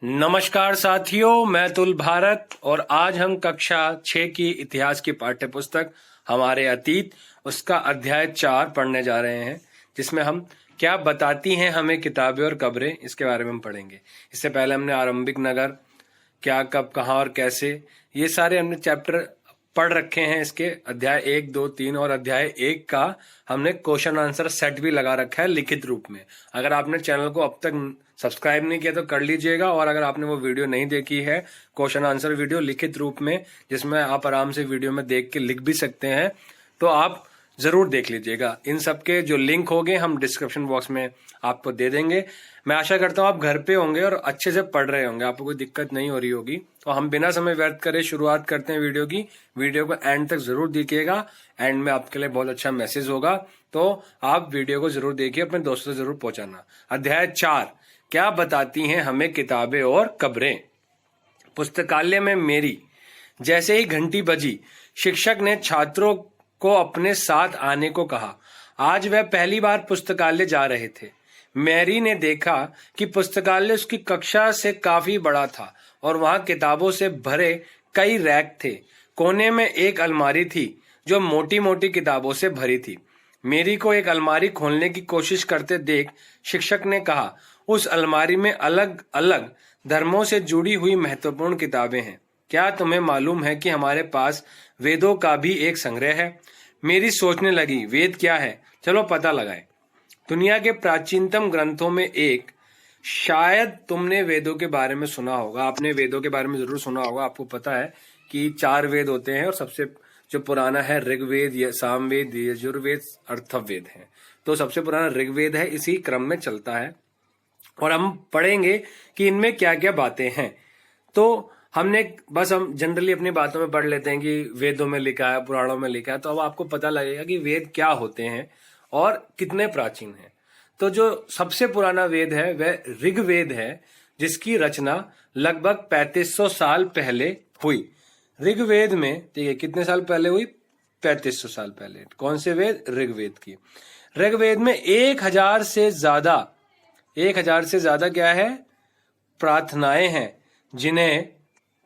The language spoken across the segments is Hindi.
नमस्कार साथियों, मैं तुल भारत और आज हम कक्षा 6 की इतिहास की पाठ्य पुस्तक हमारे अतीत उसका अध्याय 4 पढ़ने जा रहे हैं, जिसमें हम क्या बताती हैं हमें किताबें और कब्रें, इसके बारे में हम पढ़ेंगे। इससे पहले हमने आरंभिक नगर, क्या, कब, कहाँ और कैसे, ये सारे हमने चैप्टर पढ़ रखे हैं। इसके अध्याय 1, 2, 3 और अध्याय 1 का हमने क्वेश्चन आंसर सेट भी लगा रखा है लिखित रूप में। अगर आपने चैनल को अब तक सब्सक्राइब नहीं किया तो कर लीजिएगा, और अगर आपने वो वीडियो नहीं देखी है, क्वेश्चन आंसर वीडियो लिखित रूप में, जिसमें आप आराम से वीडियो में देख के लिख भी सकते हैं, तो आप जरूर देख लीजिएगा। इन सबके जो लिंक होंगे हम डिस्क्रिप्शन बॉक्स में आपको दे देंगे। मैं आशा करता हूँ आप घर पे होंगे और अच्छे से पढ़ रहे होंगे, आपको कोई दिक्कत नहीं हो रही होगी। तो हम बिना समय व्यर्थ करे शुरुआत करते हैं वीडियो की। वीडियो को एंड तक जरूर देखिएगा, एंड में आपके लिए बहुत अच्छा मैसेज होगा, तो आप वीडियो को जरूर देखिए, अपने दोस्तों से जरूर पहुंचाना। अध्याय 4, क्या बताती हैं हमें किताबें और कब्रें। पुस्तकालय में मेरी जैसे ही घंटी बजी, शिक्षक ने छात्रों को अपने साथ आने को कहा। आज वह पहली बार पुस्तकालय जा रहे थे। मैरी ने देखा कि पुस्तकालय उसकी कक्षा से काफी बड़ा था और वहां किताबों से भरे कई रैक थे। कोने में एक अलमारी थी जो मोटी मोटी किताबों से भरी थी। मेरी को एक अलमारी खोलने की कोशिश करते देख शिक्षक ने कहा, उस अलमारी में अलग अलग धर्मों से जुड़ी हुई महत्वपूर्ण किताबें हैं। क्या तुम्हें मालूम है कि हमारे पास वेदों का भी एक संग्रह है? मेरी सोचने लगी, वेद क्या है, चलो पता लगाएं। दुनिया के प्राचीनतम ग्रंथों में एक, शायद तुमने वेदों के बारे में सुना होगा, आपने वेदों के बारे में जरूर सुना होगा। आपको पता है कि 4 वेद होते हैं और सबसे जो पुराना है ऋग्वेद, सामवेद, यजुर्वेद, अथर्ववेद है। तो सबसे पुराना ऋग्वेद है, इसी क्रम में चलता है और हम पढ़ेंगे कि इनमें क्या क्या बातें हैं। तो हम जनरली अपनी बातों में पढ़ लेते हैं कि वेदों में लिखा है, पुराणों में लिखा है, तो अब आपको पता लगेगा कि वेद क्या होते हैं और कितने प्राचीन हैं। तो जो सबसे पुराना वेद है वह ऋग्वेद है, जिसकी रचना लगभग 3500 साल पहले हुई। ऋग्वेद में, ठीक है, कितने साल पहले हुई? 3500 साल पहले। कौन से वेद? ऋग्वेद की। ऋग्वेद में 1000 से ज्यादा क्या है? प्रार्थनाएं हैं, जिन्हें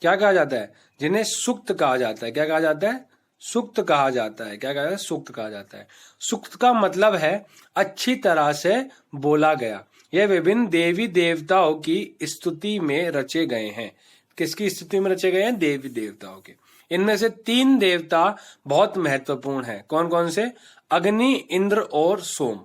क्या कहा जाता है? जिन्हें सूक्त कहा जाता है। क्या कहा जाता है? सूक्त कहा जाता है। क्या कहा जाता है? सूक्त कहा जाता है। सूक्त का मतलब है अच्छी तरह से बोला गया। यह विभिन्न देवी देवताओं की स्तुति में रचे गए हैं। किसकी स्तुति में रचे गए हैं? देवी देवताओं के। इनमें से 3 देवता बहुत महत्वपूर्ण हैं। कौन कौन से? अग्नि, इंद्र और सोम।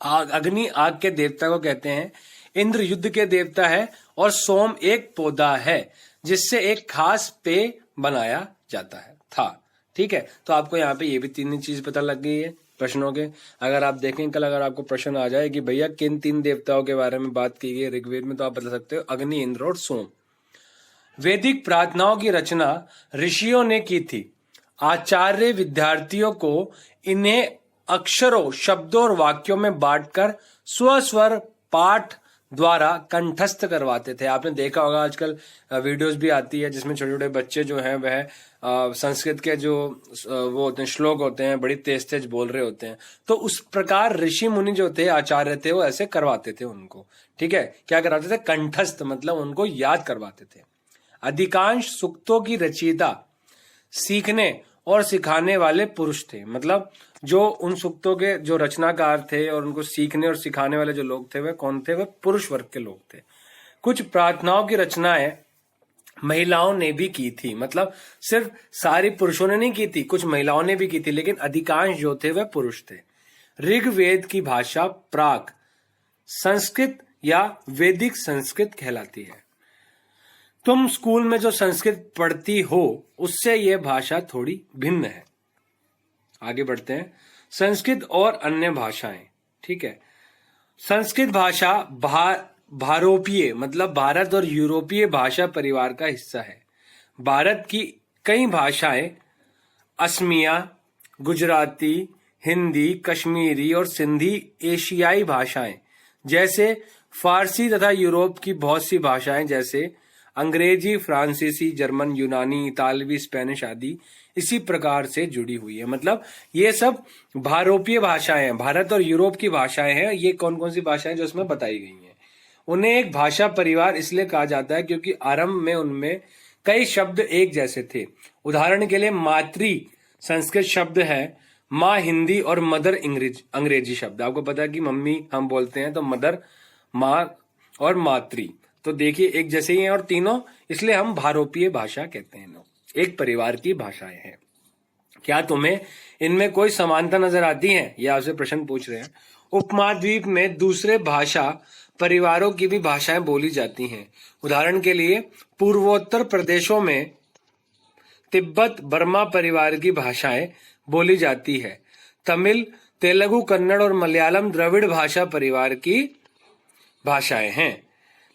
अग्नि आग के देवता को कहते हैं, इंद्र युद्ध के देवता है, और सोम एक पौधा है जिससे एक खास पेय बनाया जाता है था। ठीक है, तो आपको यहाँ पे ये भी 3 चीज पता लग गई है प्रश्नों के। अगर आप देखें कल, अगर आपको प्रश्न आ जाए कि भैया किन 3 देवताओं के बारे में बात की गई ऋग्वेद में, तो आप बता सकते हो अग्नि, इंद्र और सोम। वैदिक प्रार्थनाओं की रचना ऋषियों ने की थी। आचार्य विद्यार्थियों को इन्हें अक्षरों, शब्दों और वाक्यों में बांटकर स्वस्वर पाठ द्वारा कंठस्थ करवाते थे। आपने देखा होगा आजकल वीडियोस भी आती है जिसमें छोटे छोटे बच्चे जो हैं वह संस्कृत के जो वो होते हैं, श्लोक होते हैं, बड़ी तेज तेज बोल रहे होते हैं। तो उस प्रकार ऋषि मुनि जो थे, आचार्य थे, वो ऐसे करवाते थे उनको। ठीक है, क्या करवाते थे? कंठस्थ, मतलब उनको याद करवाते थे। अधिकांश सूक्तों की रचयिता सीखने और सिखाने वाले पुरुष थे। मतलब जो उन सूक्तों के जो रचनाकार थे और उनको सीखने और सिखाने वाले जो लोग थे, वह कौन थे? वह पुरुष वर्ग के लोग थे। कुछ प्रार्थनाओं की रचनाएं महिलाओं ने भी की थी। मतलब सिर्फ सारी पुरुषों ने नहीं की थी, कुछ महिलाओं ने भी की थी, लेकिन अधिकांश जो थे वह पुरुष थे। ऋग्वेद की भाषा प्राक संस्कृत या वैदिक संस्कृत कहलाती है। तुम स्कूल में जो संस्कृत पढ़ती हो उससे यह भाषा थोड़ी भिन्न है। आगे बढ़ते हैं। संस्कृत और अन्य भाषाएं। ठीक है, संस्कृत भाषा भारोपीय, मतलब भारत और यूरोपीय भाषा परिवार का हिस्सा है। भारत की कई भाषाएं असमिया, गुजराती, हिंदी, कश्मीरी और सिंधी एशियाई भाषाएं जैसे फारसी तथा यूरोप की बहुत सी भाषाएं जैसे अंग्रेजी, फ्रांसीसी, जर्मन, यूनानी, इतालवी, स्पेनिश आदि इसी प्रकार से जुड़ी हुई है। मतलब ये सब भारोपीय भाषाएं हैं, भारत और यूरोप की भाषाएं हैं। ये कौन कौन सी भाषाएं जो इसमें बताई गई हैं। उन्हें एक भाषा परिवार इसलिए कहा जाता है क्योंकि आरंभ में उनमें कई शब्द एक जैसे थे। उदाहरण के लिए मातृ संस्कृत शब्द है, माँ हिंदी और मदर अंग्रेजी शब्द। आपको पता है कि मम्मी हम बोलते हैं तो मदर माँ और मातृ, तो देखिए एक जैसे ही हैं और तीनों, इसलिए हम भारोपीय भाषा कहते हैं। लोग एक परिवार की भाषाएं हैं। क्या तुम्हें इनमें कोई समानता नजर आती है? ये आपसे प्रश्न पूछ रहे हैं। उपमहाद्वीप में दूसरे भाषा परिवारों की भी भाषाएं बोली जाती हैं। उदाहरण के लिए पूर्वोत्तर प्रदेशों में तिब्बत बर्मा परिवार की भाषाएं बोली जाती है। तमिल, तेलुगु, कन्नड़ और मलयालम द्रविड़ भाषा परिवार की भाषाएं हैं।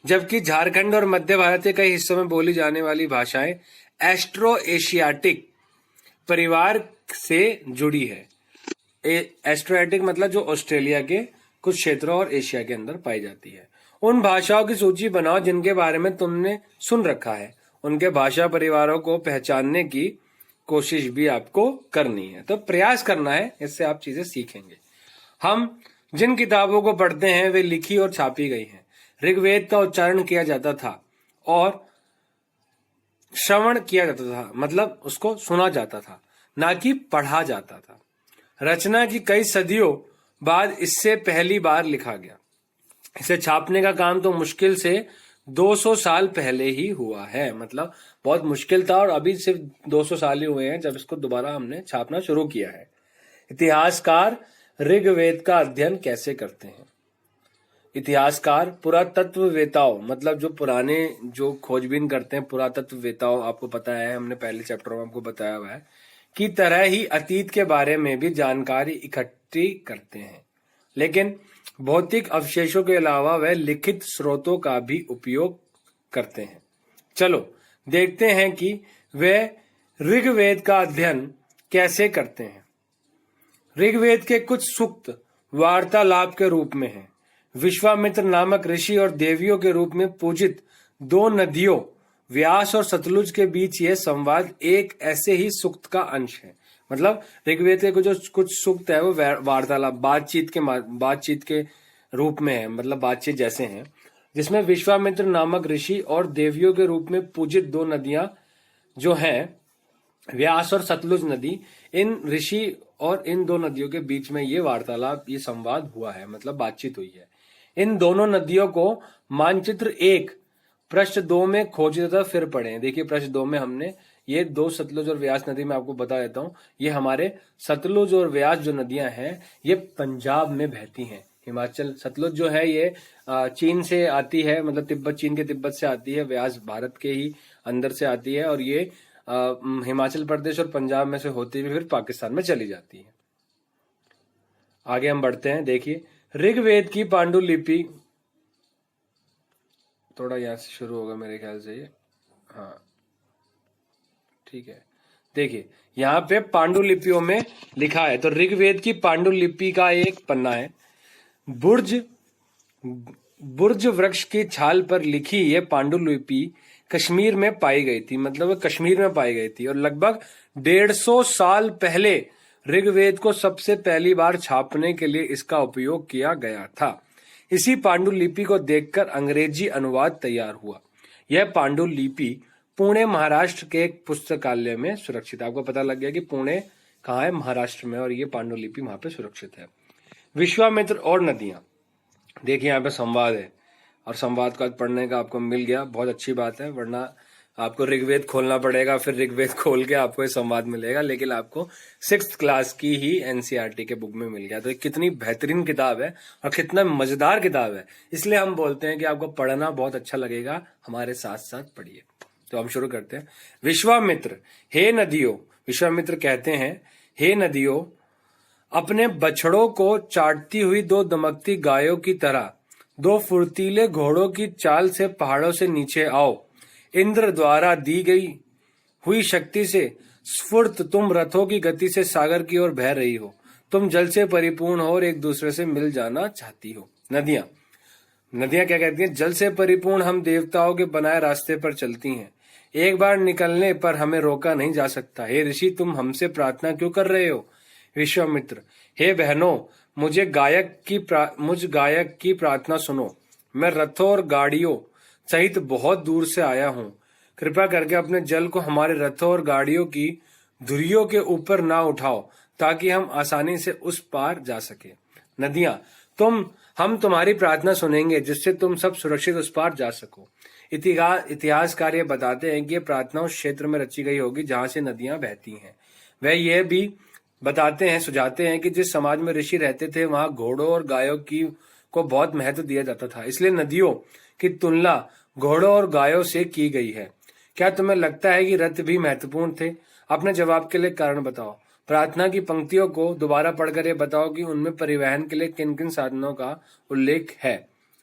जबकि झारखंड और मध्य भारत के कई हिस्सों में बोली जाने वाली भाषाएं एस्ट्रो एशियाटिक परिवार से जुड़ी है। एस्ट्रोएटिक मतलब जो ऑस्ट्रेलिया के कुछ क्षेत्रों और एशिया के अंदर पाई जाती है। उन भाषाओं की सूची बनाओ जिनके बारे में तुमने सुन रखा है। उनके भाषा परिवारों को पहचानने की कोशिश भी आपको करनी है, तो प्रयास करना है, इससे आप चीजें सीखेंगे। हम जिन किताबों को पढ़ते हैं वे लिखी और छापी गई हैं। ऋग्वेद का उच्चारण किया जाता था और श्रवण किया जाता था, मतलब उसको सुना जाता था, ना कि पढ़ा जाता था। रचना की कई सदियों बाद इससे पहली बार लिखा गया। इसे छापने का काम तो मुश्किल से 200 साल पहले ही हुआ है, मतलब बहुत मुश्किल था और अभी सिर्फ 200 साल ही हुए हैं जब इसको दोबारा हमने छापना शुरू किया है। इतिहासकार ऋग्वेद का अध्ययन कैसे करते हैं? इतिहासकार पुरातत्ववेताओं, मतलब जो पुराने जो खोजबीन करते हैं, पुरातत्ववेताओं, आपको पता है हमने पहले चैप्टर में आपको बताया हुआ है, की तरह ही अतीत के बारे में भी जानकारी इकट्ठी करते हैं, लेकिन भौतिक अवशेषों के अलावा वह लिखित स्रोतों का भी उपयोग करते हैं। चलो देखते हैं कि वे ऋग्वेद का अध्ययन कैसे करते हैं। ऋग्वेद के कुछ सूक्त वार्तालाप के रूप में हैं। विश्वामित्र नामक ऋषि और देवियों के रूप में पूजित दो नदियों व्यास और सतलुज के बीच यह संवाद एक ऐसे ही सूक्त का अंश है। मतलब ऋग्वेद के जो कुछ सूक्त है वो वार्तालाप, बातचीत के रूप में है, मतलब बातचीत जैसे हैं, जिसमें विश्वामित्र नामक ऋषि और देवियों के रूप में पूजित दो नदियां जो हैं व्यास और सतलुज नदी, इन ऋषि और इन दो नदियों के बीच में ये वार्तालाप, ये संवाद हुआ है, मतलब बातचीत हुई है। इन दोनों नदियों को मानचित्र 1 पृष्ठ 2 में खोज तथा फिर पढ़ें। देखिए पृष्ठ 2 में हमने ये दो सतलुज और व्यास नदी, मैं आपको बता देता हूँ, ये हमारे सतलुज और व्यास जो नदियां हैं ये पंजाब में बहती हैं। हिमाचल, सतलुज जो है ये चीन से आती है, मतलब तिब्बत, चीन के तिब्बत से आती है। व्यास भारत के ही अंदर से आती है और ये हिमाचल प्रदेश और पंजाब में से होती हुई फिर पाकिस्तान में चली जाती है। आगे हम बढ़ते हैं। देखिए ऋग्वेद की पांडुलिपि, थोड़ा यहां से शुरू होगा मेरे ख्याल से ये, हाँ ठीक है। देखिए यहाँ पे पांडुलिपियों में लिखा है, तो ऋग्वेद की पांडुलिपि का एक पन्ना है। बुर्ज वृक्ष की छाल पर लिखी यह पांडुलिपि कश्मीर में पाई गई थी, मतलब वह कश्मीर में पाई गई थी और लगभग 150 साल पहले ऋग्वेद को सबसे पहली बार छापने के लिए इसका उपयोग किया गया था। इसी पांडुलिपि को देखकर अंग्रेजी अनुवाद तैयार हुआ। यह पांडुलिपि पुणे महाराष्ट्र के एक पुस्तकालय में सुरक्षित है। आपको पता लग गया कि पुणे कहाँ है, महाराष्ट्र में, और ये पांडुलिपि वहां पे सुरक्षित है। विश्वामित्र और नदियां, देखिए यहाँ पे संवाद है और संवाद को आज पढ़ने का आपको मिल गया, बहुत अच्छी बात है, वरना आपको ऋग्वेद खोलना पड़ेगा, फिर ऋग्वेद खोल के आपको ये संवाद मिलेगा, लेकिन आपको 6th क्लास की ही एनसीईआरटी के बुक में मिल गया। तो कितनी बेहतरीन किताब है और कितना मजेदार किताब है, इसलिए हम बोलते हैं कि आपको पढ़ना बहुत अच्छा लगेगा, हमारे साथ साथ पढ़िए। तो हम शुरू करते हैं। विश्वामित्र, हे नदियों, विश्वामित्र कहते हैं, हे नदियों, अपने बछड़ों को चाटती हुई दो दमकती गायों की तरह दो फुर्तीले घोड़ों की चाल से पहाड़ों से नीचे आओ। इंद्र द्वारा दी गई हुई शक्ति से स्फूर्त तुम रथों की गति से सागर की ओर बह रही हो। तुम जल से परिपूर्ण हो और एक दूसरे से मिल जाना चाहती हो। नदियां क्या कहती हैं? जल से परिपूर्ण हम देवताओं के बनाए रास्ते पर चलती हैं। एक बार निकलने पर हमें रोका नहीं जा सकता। हे ऋषि, तुम हमसे प्रार्थना क्यों कर रहे हो? विश्वामित्र, हे बहनों, मुझ गायक की प्रार्थना सुनो। मैं रथों और गाड़ियों सहित बहुत दूर से आया हूँ। कृपया करके अपने जल को हमारे रथों और गाड़ियों की धुरियों के ऊपर ना उठाओ, ताकि हम आसानी से उस पार जा सके। नदियां, हम तुम्हारी प्रार्थना सुनेंगे, जिससे तुम सब सुरक्षित उस पार जा सको। इतिहासकार ये बताते हैं कि ये प्रार्थना उस क्षेत्र में रची गई होगी जहां से नदियां बहती हैं। वह यह भी बताते हैं, सुझाते हैं कि जिस समाज में ऋषि रहते थे वहां घोड़ों और गायों की को बहुत महत्व दिया जाता था, इसलिए नदियों की तुलना घोड़ों और गायों से की गई है। क्या तुम्हें लगता है कि रथ भी महत्वपूर्ण थे? अपने जवाब के लिए कारण बताओ। प्रार्थना की पंक्तियों को दोबारा पढ़कर ये बताओ कि उनमें परिवहन के लिए किन किन साधनों का उल्लेख है।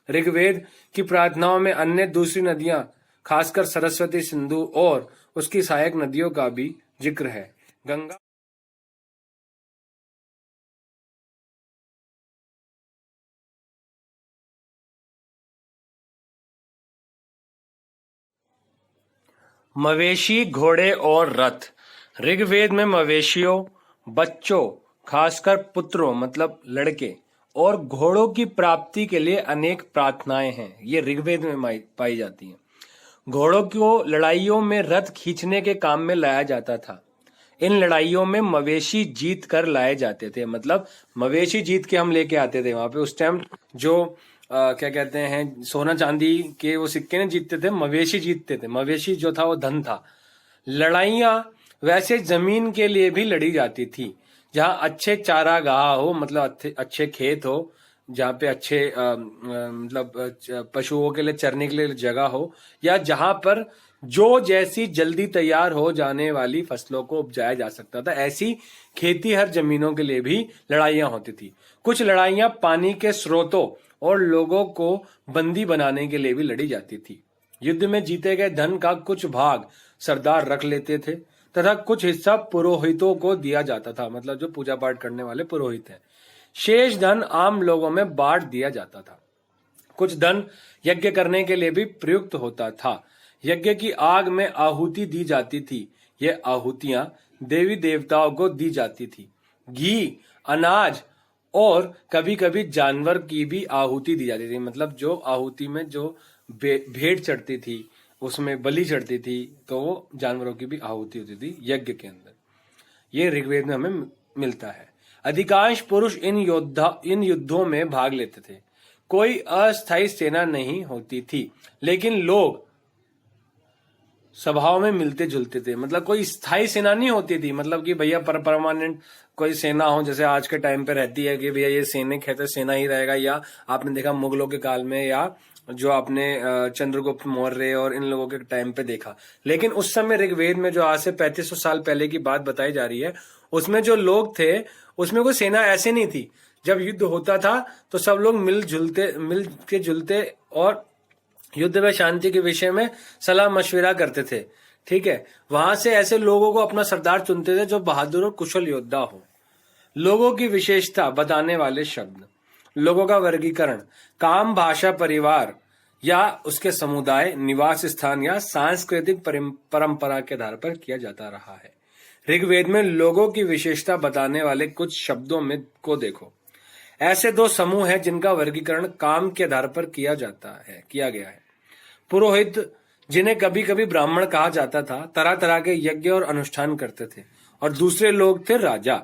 ऋग्वेद की प्रार्थनाओं में अन्य दूसरी नदियां, खासकर सरस्वती, सिंधु और उसकी सहायक नदियों का भी जिक्र है। गंगा मवेशी, घोड़े और रथ। ऋग्वेद में मवेशियों, बच्चों खासकर पुत्रों मतलब लड़के और घोड़ों की प्राप्ति के लिए अनेक प्रार्थनाएं हैं। ये ऋग्वेद में पाई जाती हैं। घोड़ों को लड़ाइयों में रथ खींचने के काम में लाया जाता था। इन लड़ाइयों में मवेशी जीत कर लाए जाते थे, मतलब मवेशी जीत के हम लेके आते थे। वहां पे उस टाइम जो क्या कहते हैं, सोना चांदी के वो सिक्के नहीं जीतते थे, मवेशी जीतते थे। मवेशी जो था वो धन था। लड़ाइयां वैसे जमीन के लिए भी लड़ी जाती थी, जहां अच्छे चारागाह हो, मतलब अच्छे खेत हो, जहाँ पे अच्छे मतलब पशुओं के लिए चरने के लिए जगह हो, या जहां पर जो जैसी जल्दी तैयार हो जाने वाली फसलों को उपजाया जा सकता था, ऐसी खेती हर जमीनों के लिए भी लड़ाइयां होती थी। कुछ लड़ाइयां पानी के स्रोतों और लोगों को बंदी बनाने के लिए भी लड़ी जाती थी। युद्ध में जीते गए धन का कुछ भाग सरदार रख लेते थे तथा कुछ हिस्सा पुरोहितों को दिया जाता था, मतलब जो पूजा पाठ करने वाले पुरोहित हैं। शेष धन आम लोगों में बांट दिया जाता था। कुछ धन यज्ञ करने के लिए भी प्रयुक्त होता था। यज्ञ की आग में आहुति दी जाती थी। ये आहुतियां देवी देवताओं को दी जाती थी। घी, अनाज और कभी कभी जानवर की भी आहुति दी जाती थी, मतलब जो आहुति में जो भेंट चढ़ती थी, उसमें बलि चढ़ती थी, तो वो जानवरों की भी आहुति होती थी यज्ञ के अंदर। ये ऋग्वेद में हमें मिलता है। अधिकांश पुरुष इन युद्धों में भाग लेते थे। कोई अस्थायी सेना नहीं होती थी, लेकिन लोग सभाओं में मिलते जुलते थे। मतलब कोई स्थायी सेना नहीं होती थी, मतलब कि भैया परमानेंट कोई सेना हो, जैसे आज के टाइम पे रहती है कि भैया ये सैनिक है तो सेना ही रहेगा, या आपने देखा मुगलों के काल में, या जो आपने चंद्रगुप्त मौर्य और इन लोगों के टाइम पे देखा। लेकिन उस समय ऋग्वेद में जो आज से 3500 साल पहले की बात बताई जा रही है, उसमें जो लोग थे उसमें कोई सेना ऐसे नहीं थी। जब युद्ध होता था तो सब लोग मिल के जुलते और युद्ध व शांति के विषय में सलाह मशविरा करते थे। ठीक है, वहां से ऐसे लोगों को अपना सरदार चुनते थे जो बहादुर और कुशल योद्धा हो। लोगों की विशेषता बताने वाले शब्द। लोगों का वर्गीकरण काम, भाषा, परिवार या उसके समुदाय, निवास स्थान या सांस्कृतिक परंपरा के आधार पर किया जाता रहा है। ऋग्वेद में लोगों की विशेषता बताने वाले कुछ शब्दों में को देखो। ऐसे दो समूह हैं जिनका वर्गीकरण काम के आधार पर किया गया है। पुरोहित, जिन्हें कभी कभी ब्राह्मण कहा जाता था, तरह तरह के यज्ञ और अनुष्ठान करते थे। और दूसरे लोग थे राजा।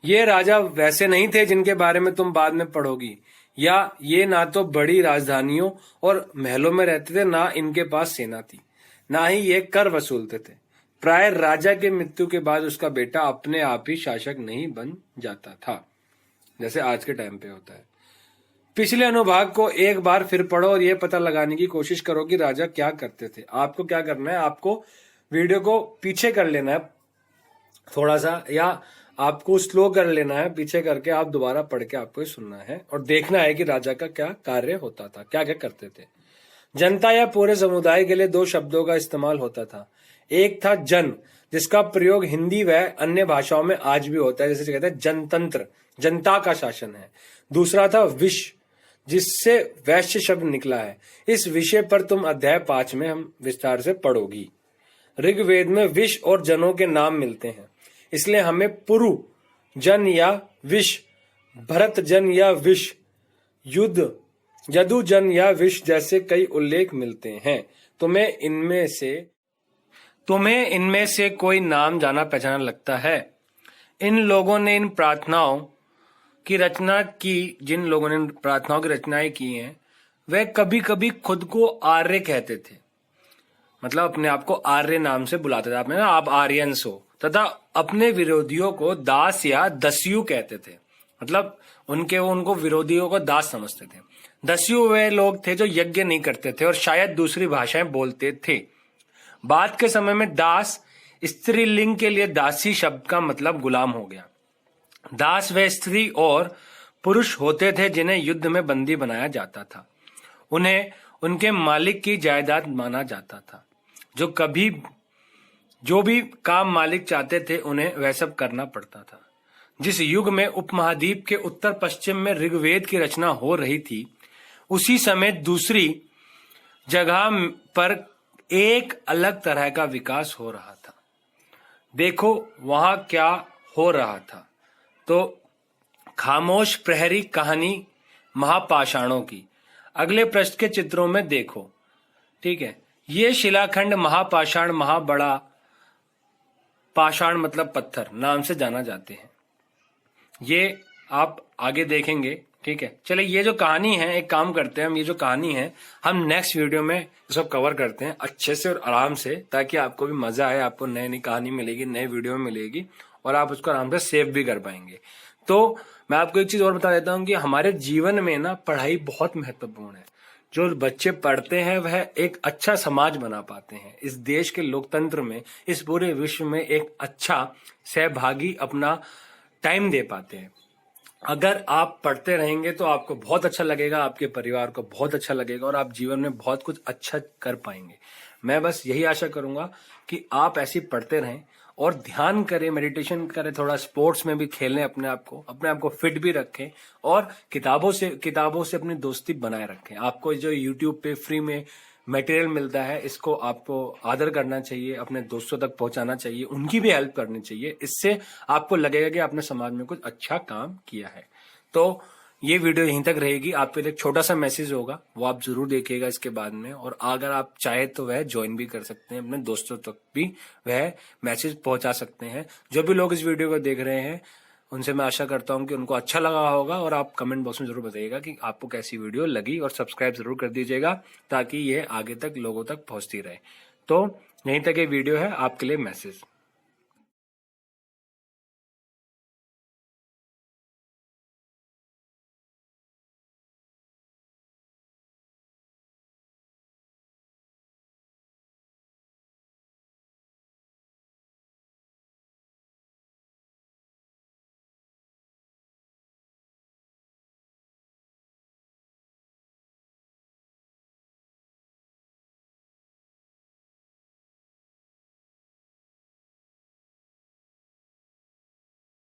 ये राजा वैसे नहीं थे जिनके बारे में तुम बाद में पढ़ोगी, या ये ना तो बड़ी राजधानियों और महलों में रहते थे, ना इनके पास सेना थी, ना ही ये कर वसूलते थे। प्राय राजा के मृत्यु के बाद उसका बेटा अपने आप ही शासक नहीं बन जाता था, जैसे आज के टाइम पे होता है। पिछले अनुभाग को एक बार फिर पढ़ो और यह पता लगाने की कोशिश करो कि राजा क्या करते थे। आपको क्या करना है, आपको वीडियो को पीछे कर लेना है थोड़ा सा, या आपको स्लो कर लेना है, पीछे करके आप दोबारा पढ़ के आपको सुनना है और देखना है कि राजा का क्या कार्य होता था, क्या क्या करते थे। जनता या पूरे समुदाय के लिए दो शब्दों का इस्तेमाल होता था। एक था जन, जिसका प्रयोग हिंदी व अन्य भाषाओं में आज भी होता है, जैसे कहते हैं जनतंत्र, जनता का शासन है। दूसरा था विश, जिससे वैश्य शब्द निकला है। इस विषय पर तुम अध्याय 5 में हम विस्तार से पढ़ोगी। ऋग्वेद में विश और जनों के नाम मिलते हैं, इसलिए हमें पुरु जन या विश, भरत जन या विश, युद्ध यदु जन या विष जैसे कई उल्लेख मिलते हैं। तुम्हें इनमें से कोई नाम जाना पहचाना लगता है? इन लोगों ने इन प्रार्थनाओं की रचना की जिन लोगों ने प्रार्थनाओं की रचनाएं की हैं, वे कभी कभी खुद को आर्य कहते थे, मतलब अपने आप को आर्य नाम से बुलाते थे। आपने ना, आप आर्यंस हो। तथा अपने विरोधियों को दास या दस्यु कहते थे, मतलब उनको विरोधियों को दास समझते थे। दस्यु वे लोग थे जो यज्ञ नहीं करते थे और शायद दूसरी भाषाएं बोलते थे। बाद के समय में दास स्त्रीलिंग के लिए दासी शब्द का मतलब गुलाम हो गया। दास वे स्त्री और पुरुष होते थे जिन्हें युद्ध में बंदी बनाया जाता था। उन्हें उनके मालिक की जायदाद माना जाता था। जो भी काम मालिक चाहते थे उन्हें वह सब करना पड़ता था। जिस युग में उपमहाद्वीप के उत्तर पश्चिम में ऋग्वेद की रचना हो रही थी, उसी समय दूसरी जगह पर एक अलग तरह का विकास हो रहा था। देखो वहां क्या हो रहा था। तो खामोश प्रहरी कहानी महापाषाणों की अगले पृष्ठ के चित्रों में देखो। ठीक है, ये शिलाखंड महापाषाण, महाबड़ा पाषाण मतलब पत्थर नाम से जाना जाते हैं। ये आप आगे देखेंगे। ठीक है, चलिए ये जो कहानी है, एक काम करते हैं हम, ये जो कहानी है हम नेक्स्ट वीडियो में इसको कवर करते हैं अच्छे से और आराम से, ताकि आपको भी मजा आए। आपको नई नई कहानी मिलेगी, नए वीडियो में मिलेगी और आप उसको आराम से सेव भी कर पाएंगे। तो मैं आपको एक चीज और बता देता हूँ कि हमारे जीवन में ना पढ़ाई बहुत महत्वपूर्ण है। जो बच्चे पढ़ते हैं वह एक अच्छा समाज बना पाते हैं, इस देश के लोकतंत्र में, इस पूरे विश्व में एक अच्छा सहभागी अपना टाइम दे पाते हैं। अगर आप पढ़ते रहेंगे तो आपको बहुत अच्छा लगेगा, आपके परिवार को बहुत अच्छा लगेगा और आप जीवन में बहुत कुछ अच्छा कर पाएंगे। मैं बस यही आशा करूंगा कि आप ऐसे पढ़ते रहें और ध्यान करें, मेडिटेशन करें, थोड़ा स्पोर्ट्स में भी खेलें, अपने आप को फिट भी रखें और किताबों से अपनी दोस्ती बनाए रखें। आपको जो यूट्यूब पे फ्री में मटेरियल मिलता है, इसको आपको आदर करना चाहिए, अपने दोस्तों तक पहुंचाना चाहिए, उनकी भी हेल्प करनी चाहिए। इससे आपको लगेगा कि आपने समाज में कुछ अच्छा काम किया है। तो ये वीडियो यहीं तक रहेगी। आपके लिए एक छोटा सा मैसेज होगा, वो आप जरूर देखिएगा इसके बाद में, और अगर आप चाहे तो वह ज्वाइन भी कर सकते हैं, अपने दोस्तों तक भी वह मैसेज पहुंचा सकते हैं। जो भी लोग इस वीडियो को देख रहे हैं उनसे मैं आशा करता हूं कि उनको अच्छा लगा होगा, और आप कमेंट बॉक्स में जरूर बताइएगा कि आपको कैसी वीडियो लगी, और सब्सक्राइब जरूर कर दीजिएगा ताकि ये आगे तक लोगों तक पहुंचती रहे। तो यहीं तक ये वीडियो है, आपके लिए मैसेज।